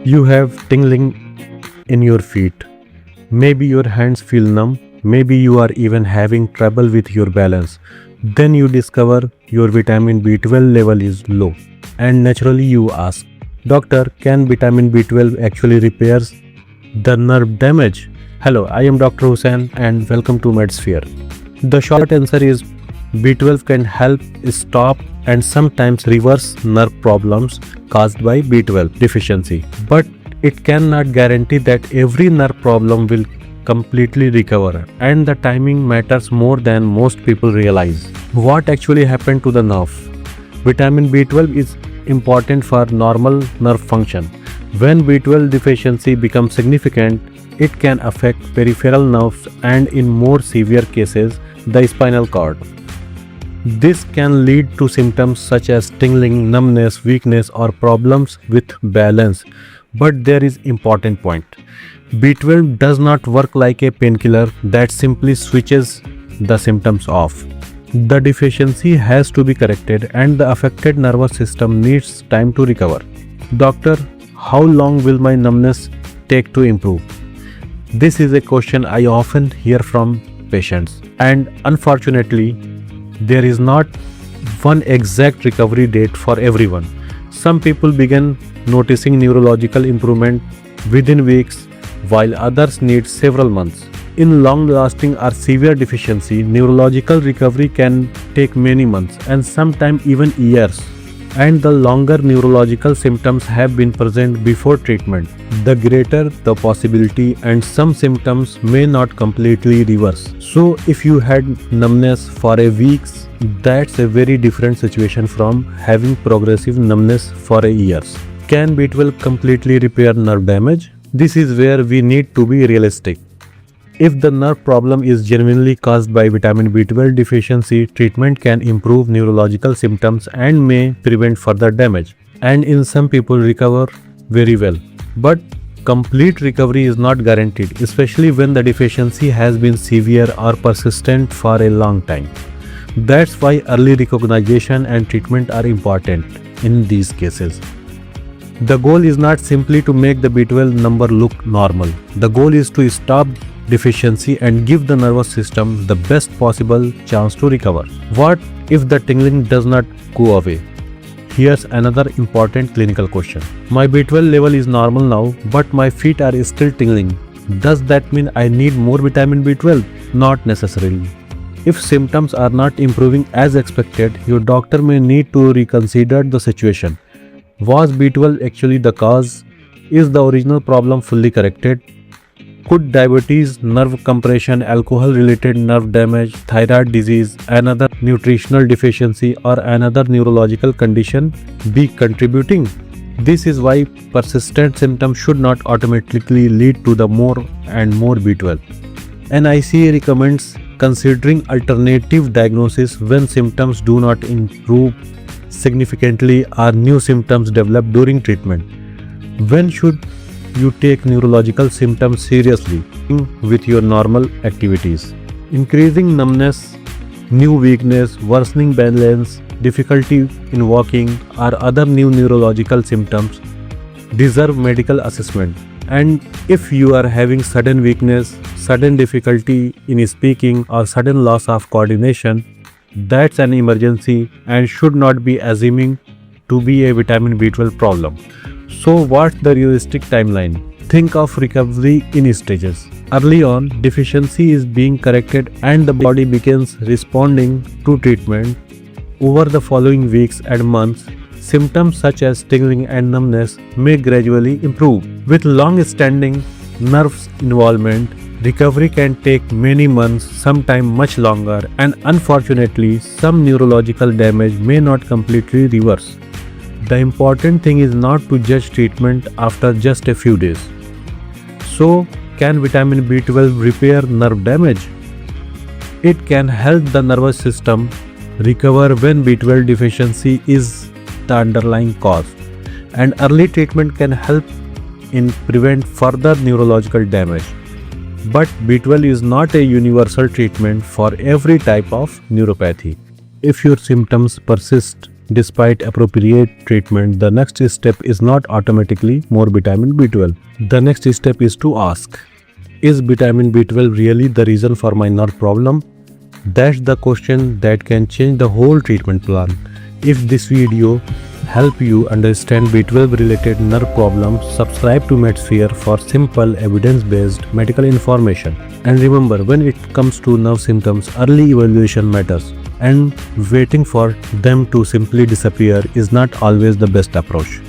You have tingling in your feet. Maybe your hands feel numb. Maybe you are even having trouble with your balance. Then you discover your vitamin B12 level is low. And naturally you ask, Doctor, can vitamin B12 actually repairs the nerve damage? Hello, I am Dr. Hussain and welcome to Medisphere. The short answer is B12 can help stop and sometimes reverse nerve problems caused by B12 deficiency. But it cannot guarantee that every nerve problem will completely recover, and the timing matters more than most people realize. What actually happened to the nerve? Vitamin B12 is important for normal nerve function. When B12 deficiency becomes significant, it can affect peripheral nerves and in more severe cases, the spinal cord. This can lead to symptoms such as tingling, numbness, weakness, or problems with balance. But there is important point. B12 does not work like a painkiller that simply switches the symptoms off. The deficiency has to be corrected and the affected nervous system needs time to recover. Doctor, how long will my numbness take to improve? This is a question I often hear from patients, and unfortunately, there is not one exact recovery date for everyone. Some people begin noticing neurological improvement within weeks, while others need several months. In long-lasting or severe deficiency, neurological recovery can take many months and sometimes even years. And the longer neurological symptoms have been present before treatment, the greater the possibility and some symptoms may not completely reverse. So if you had numbness for a week, that's a very different situation from having progressive numbness for a years. Can B12 completely repair nerve damage? This is where we need to be realistic. If the nerve problem is genuinely caused by vitamin B12 deficiency, treatment can improve neurological symptoms and may prevent further damage. And in some people recover very well. But complete recovery is not guaranteed, especially when the deficiency has been severe or persistent for a long time. That's why early recognition and treatment are important in these cases. The goal is not simply to make the B12 number look normal. The goal is to stop deficiency and give the nervous system the best possible chance to recover. What if the tingling does not go away? Here's another important clinical question. My B12 level is normal now, but my feet are still tingling. Does that mean I need more vitamin B12? Not necessarily. If symptoms are not improving as expected, your doctor may need to reconsider the situation. Was B12 actually the cause? Is the original problem fully corrected? Could diabetes, nerve compression, alcohol-related nerve damage, thyroid disease, another nutritional deficiency, or another neurological condition be contributing? This is why persistent symptoms should not automatically lead to the more and more B12. NICA recommends considering alternative diagnosis when symptoms do not improve significantly or new symptoms develop during treatment. When should you take neurological symptoms seriously with your normal activities? Increasing numbness, new weakness, worsening balance, difficulty in walking, or other new neurological symptoms deserve medical assessment. And if you are having sudden weakness, sudden difficulty in speaking, or sudden loss of coordination, that's an emergency and should not be assuming to be a vitamin B12 problem. So what's the realistic timeline? Think of recovery in stages. Early on, deficiency is being corrected and the body begins responding to treatment. Over the following weeks and months, symptoms such as tingling and numbness may gradually improve. With long-standing nerves involvement, recovery can take many months, sometimes much longer, and unfortunately, some neurological damage may not completely reverse. The important thing is not to judge treatment after just a few days. So, can vitamin B12 repair nerve damage? It can help the nervous system recover when B12 deficiency is the underlying cause, and early treatment can help in prevent further neurological damage. But B12 is not a universal treatment for every type of neuropathy. If your symptoms persist, Despite appropriate treatment, the next step is not automatically more vitamin B12. The next step is to ask, is vitamin B12 really the reason for my nerve problem? That's the question that can change the whole treatment plan. If this video help you understand B12 related nerve problems, subscribe to Medisphere for simple evidence-based medical information. And remember, when it comes to nerve symptoms, early evaluation matters, and waiting for them to simply disappear is not always the best approach.